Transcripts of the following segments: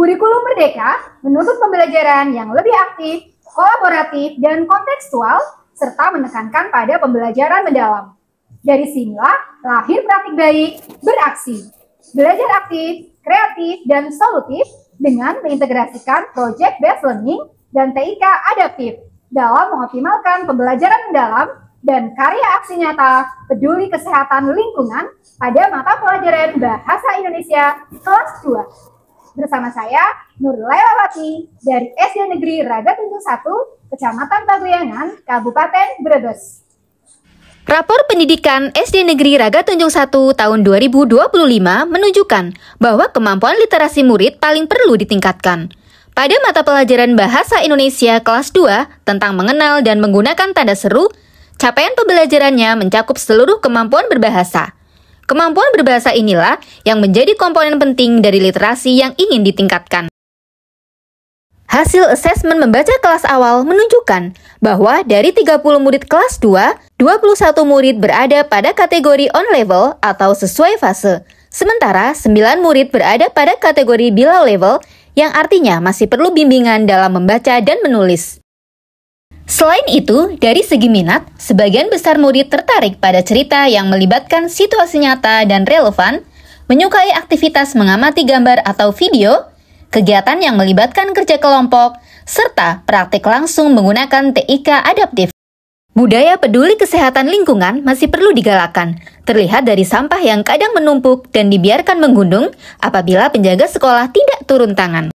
Kurikulum Merdeka menuntut pembelajaran yang lebih aktif, kolaboratif, dan kontekstual, serta menekankan pada pembelajaran mendalam. Dari sinilah lahir praktik baik beraksi. Belajar aktif, kreatif, dan solutif dengan mengintegrasikan Project Based Learning dan TIK adaptif dalam mengoptimalkan pembelajaran mendalam dan karya aksi nyata peduli kesehatan lingkungan pada mata pelajaran Bahasa Indonesia kelas 2. Bersama saya, Nur Lailawati, dari SD Negeri Raga Tunjung 1, Kecamatan Paguyangan, Kabupaten Brebes. Rapor pendidikan SD Negeri Raga Tunjung 1 tahun 2025 menunjukkan bahwa kemampuan literasi murid paling perlu ditingkatkan. Pada mata pelajaran Bahasa Indonesia kelas 2 tentang mengenal dan menggunakan tanda seru, capaian pembelajarannya mencakup seluruh kemampuan berbahasa. Kemampuan berbahasa inilah yang menjadi komponen penting dari literasi yang ingin ditingkatkan. Hasil asesmen membaca kelas awal menunjukkan bahwa dari 30 murid kelas 2, 21 murid berada pada kategori on level atau sesuai fase, sementara 9 murid berada pada kategori below level yang artinya masih perlu bimbingan dalam membaca dan menulis. Selain itu, dari segi minat, sebagian besar murid tertarik pada cerita yang melibatkan situasi nyata dan relevan, menyukai aktivitas mengamati gambar atau video, kegiatan yang melibatkan kerja kelompok, serta praktik langsung menggunakan TIK adaptif. Budaya peduli kesehatan lingkungan masih perlu digalakkan, terlihat dari sampah yang kadang menumpuk dan dibiarkan menggunung apabila penjaga sekolah tidak turun tangan.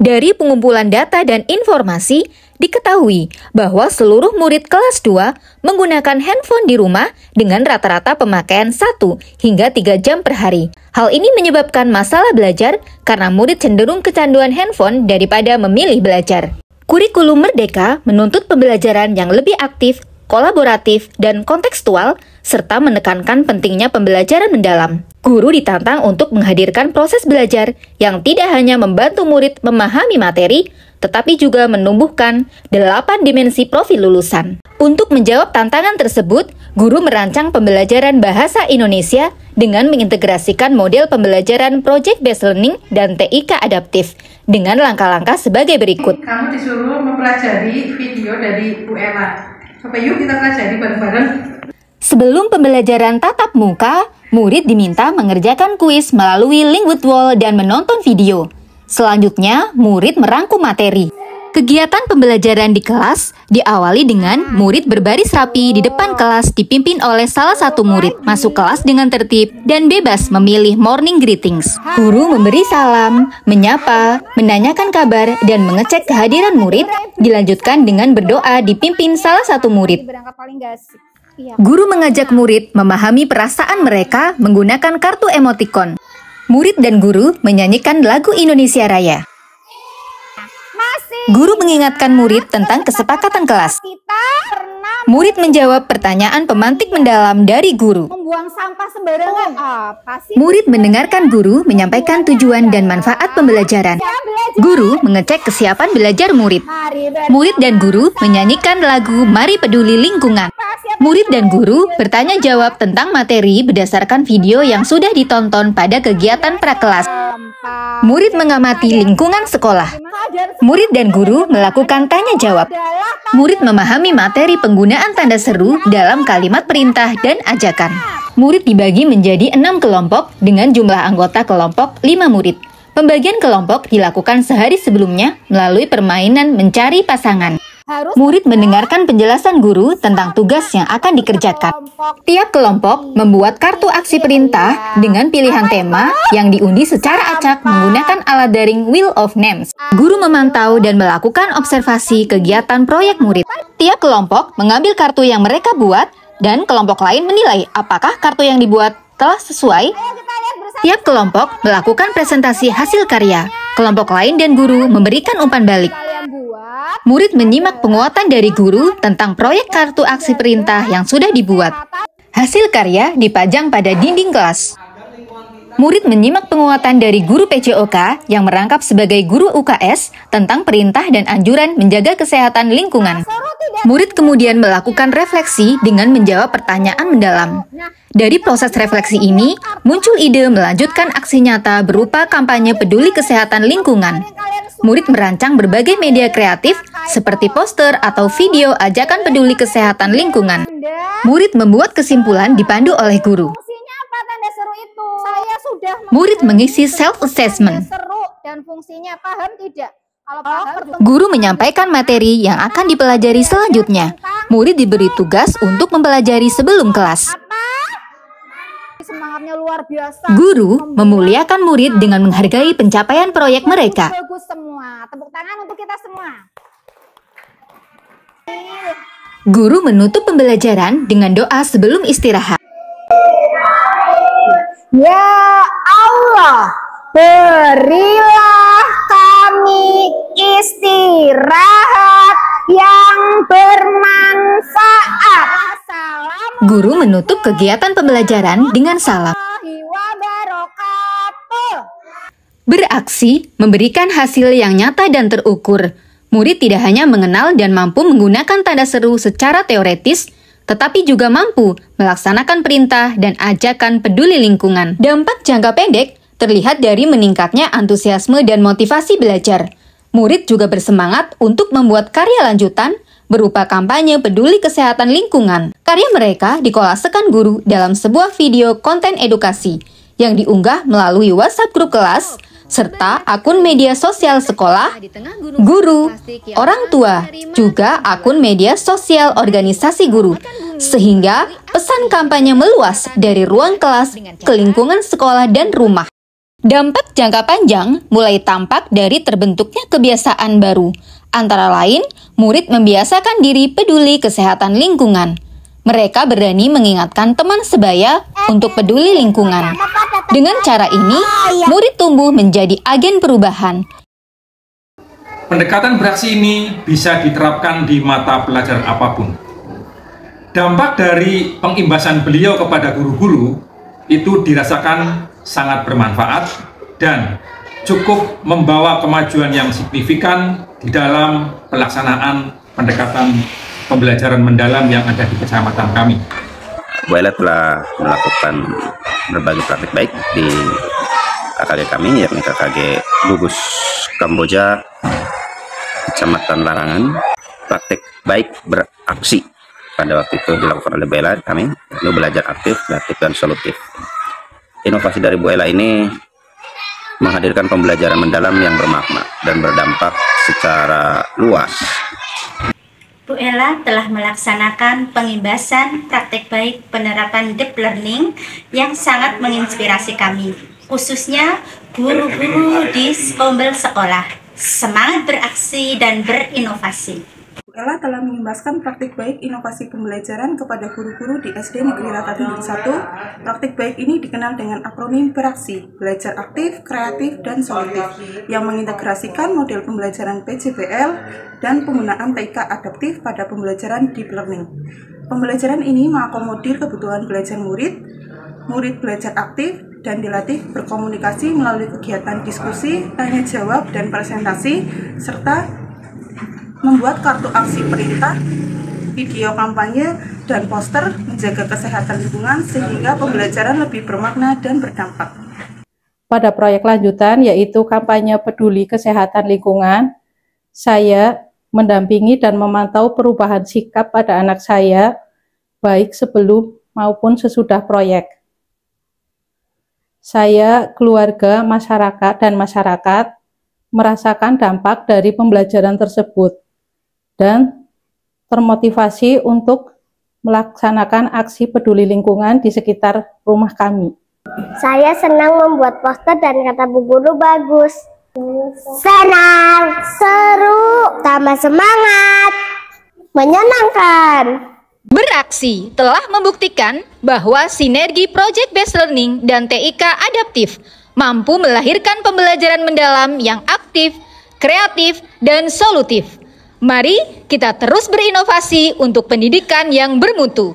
Dari pengumpulan data dan informasi, diketahui bahwa seluruh murid kelas 2 menggunakan handphone di rumah dengan rata-rata pemakaian 1 hingga 3 jam per hari. Hal ini menyebabkan masalah belajar karena murid cenderung kecanduan handphone daripada memilih belajar. Kurikulum Merdeka menuntut pembelajaran yang lebih aktif, kolaboratif, dan kontekstual, serta menekankan pentingnya pembelajaran mendalam. Guru ditantang untuk menghadirkan proses belajar yang tidak hanya membantu murid memahami materi, tetapi juga menumbuhkan 8 dimensi profil lulusan. Untuk menjawab tantangan tersebut, guru merancang pembelajaran Bahasa Indonesia dengan mengintegrasikan model pembelajaran Project Based Learning dan TIK adaptif dengan langkah-langkah sebagai berikut. Kamu disuruh mempelajari video dari Bu Ella. Coba yuk kita pelajari bareng-bareng. Sebelum pembelajaran tatap muka, murid diminta mengerjakan kuis melalui Linkwood Wall dan menonton video. Selanjutnya, murid merangkum materi. Kegiatan pembelajaran di kelas diawali dengan murid berbaris rapi di depan kelas dipimpin oleh salah satu murid, masuk kelas dengan tertib dan bebas memilih morning greetings. Guru memberi salam, menyapa, menanyakan kabar, dan mengecek kehadiran murid, dilanjutkan dengan berdoa dipimpin salah satu murid. Guru mengajak murid memahami perasaan mereka menggunakan kartu emotikon. Murid dan guru menyanyikan lagu Indonesia Raya. Guru mengingatkan murid tentang kesepakatan kelas. Murid menjawab pertanyaan pemantik mendalam dari guru. Membuang sampah sembarangan. Murid mendengarkan guru menyampaikan tujuan dan manfaat pembelajaran. Guru mengecek kesiapan belajar murid. Murid dan guru menyanyikan lagu Mari Peduli Lingkungan. Murid dan guru bertanya jawab tentang materi berdasarkan video yang sudah ditonton pada kegiatan prakelas. Murid mengamati lingkungan sekolah. Murid dan guru melakukan tanya jawab. Murid memahami materi penggunaan tanda seru dalam kalimat perintah dan ajakan. Murid dibagi menjadi 6 kelompok dengan jumlah anggota kelompok 5 murid. Pembagian kelompok dilakukan sehari sebelumnya melalui permainan mencari pasangan. Murid mendengarkan penjelasan guru tentang tugas yang akan dikerjakan. Tiap kelompok membuat kartu aksi perintah dengan pilihan tema yang diundi secara acak menggunakan alat daring Wheel of Names. Guru memantau dan melakukan observasi kegiatan proyek murid. Tiap kelompok mengambil kartu yang mereka buat dan kelompok lain menilai apakah kartu yang dibuat telah sesuai. Tiap kelompok melakukan presentasi hasil karya. Kelompok lain dan guru memberikan umpan balik. Murid menyimak penguatan dari guru tentang proyek kartu aksi perintah yang sudah dibuat. Hasil karya dipajang pada dinding kelas. Murid menyimak penguatan dari guru PJOK yang merangkap sebagai guru UKS tentang perintah dan anjuran menjaga kesehatan lingkungan. Murid kemudian melakukan refleksi dengan menjawab pertanyaan mendalam. Dari proses refleksi ini, muncul ide melanjutkan aksi nyata berupa kampanye peduli kesehatan lingkungan. Murid merancang berbagai media kreatif seperti poster atau video ajakan peduli kesehatan lingkungan. Murid membuat kesimpulan dipandu oleh guru. Tanda seru itu. Saya sudah Murid mengisi self-assessment. seru dan fungsinya paham tidak? Kalau paham, Guru menyampaikan materi yang akan dipelajari selanjutnya. Murid diberi tugas untuk mempelajari sebelum kelas. semangatnya luar biasa. Guru memuliakan murid dengan menghargai pencapaian proyek mereka. Bagus semua. Tepuk tangan untuk kita semua. Guru menutup pembelajaran dengan doa sebelum istirahat. Ya Allah, berilah kami istirahat yang bermanfaat. Guru menutup kegiatan pembelajaran dengan salam. Beraksi memberikan hasil yang nyata dan terukur. Murid tidak hanya mengenal dan mampu menggunakan tanda seru secara teoretis, tetapi juga mampu melaksanakan perintah dan ajakan peduli lingkungan. Dampak jangka pendek terlihat dari meningkatnya antusiasme dan motivasi belajar. Murid juga bersemangat untuk membuat karya lanjutan berupa kampanye peduli kesehatan lingkungan. Karya mereka dikolasekan guru dalam sebuah video konten edukasi yang diunggah melalui WhatsApp grup kelas, serta akun media sosial sekolah, guru, orang tua, juga akun media sosial organisasi guru, sehingga pesan kampanye meluas dari ruang kelas ke lingkungan sekolah dan rumah. Dampak jangka panjang mulai tampak dari terbentuknya kebiasaan baru, antara lain murid membiasakan diri peduli kesehatan lingkungan. Mereka berani mengingatkan teman sebaya untuk peduli lingkungan. Dengan cara ini, murid tumbuh menjadi agen perubahan. Pendekatan beraksi ini bisa diterapkan di mata pelajaran apapun. Dampak dari pengimbasan beliau kepada guru-guru itu dirasakan sangat bermanfaat dan cukup membawa kemajuan yang signifikan di dalam pelaksanaan pendekatan pembelajaran mendalam yang ada di kecamatan kami. Bu Ella telah melakukan berbagai praktik baik di KKG kami, yakni KKG Gugus Kamboja, Kecamatan Larangan. Praktik baik beraksi pada waktu itu dilakukan oleh Bu Ella kami, lalu belajar aktif, kreatif, dan solutif. Inovasi dari Bu Ella ini menghadirkan pembelajaran mendalam yang bermakna dan berdampak secara luas. Bu Ella telah melaksanakan pengimbasan praktek baik penerapan deep learning yang sangat menginspirasi kami, khususnya guru-guru di Skombel sekolah. Semangat beraksi dan berinovasi. Bu Ella telah mengimbaskan praktik baik inovasi pembelajaran kepada guru-guru di SD Negeri Ragatunjung 1. Praktik baik ini dikenal dengan akronim beraksi, belajar aktif, kreatif, dan solutif, yang mengintegrasikan model pembelajaran PJBL dan penggunaan TIK adaptif pada pembelajaran deep learning. Pembelajaran ini mengakomodir kebutuhan belajar murid. Murid belajar aktif dan dilatih berkomunikasi melalui kegiatan diskusi, tanya jawab, dan presentasi, serta membuat kartu aksi perintah, video kampanye, dan poster menjaga kesehatan lingkungan sehingga pembelajaran lebih bermakna dan berdampak. Pada proyek lanjutan yaitu kampanye peduli kesehatan lingkungan, saya mendampingi dan memantau perubahan sikap pada anak saya baik sebelum maupun sesudah proyek. Saya, keluarga, masyarakat, dan masyarakat merasakan dampak dari pembelajaran tersebut dan termotivasi untuk melaksanakan aksi peduli lingkungan di sekitar rumah kami. Saya senang membuat poster dan kata Bu Guru bagus. Senang, seru, tambah semangat, menyenangkan. Beraksi telah membuktikan bahwa sinergi Project Based Learning dan TIK adaptif mampu melahirkan pembelajaran mendalam yang aktif, kreatif, dan solutif. Mari kita terus berinovasi untuk pendidikan yang bermutu.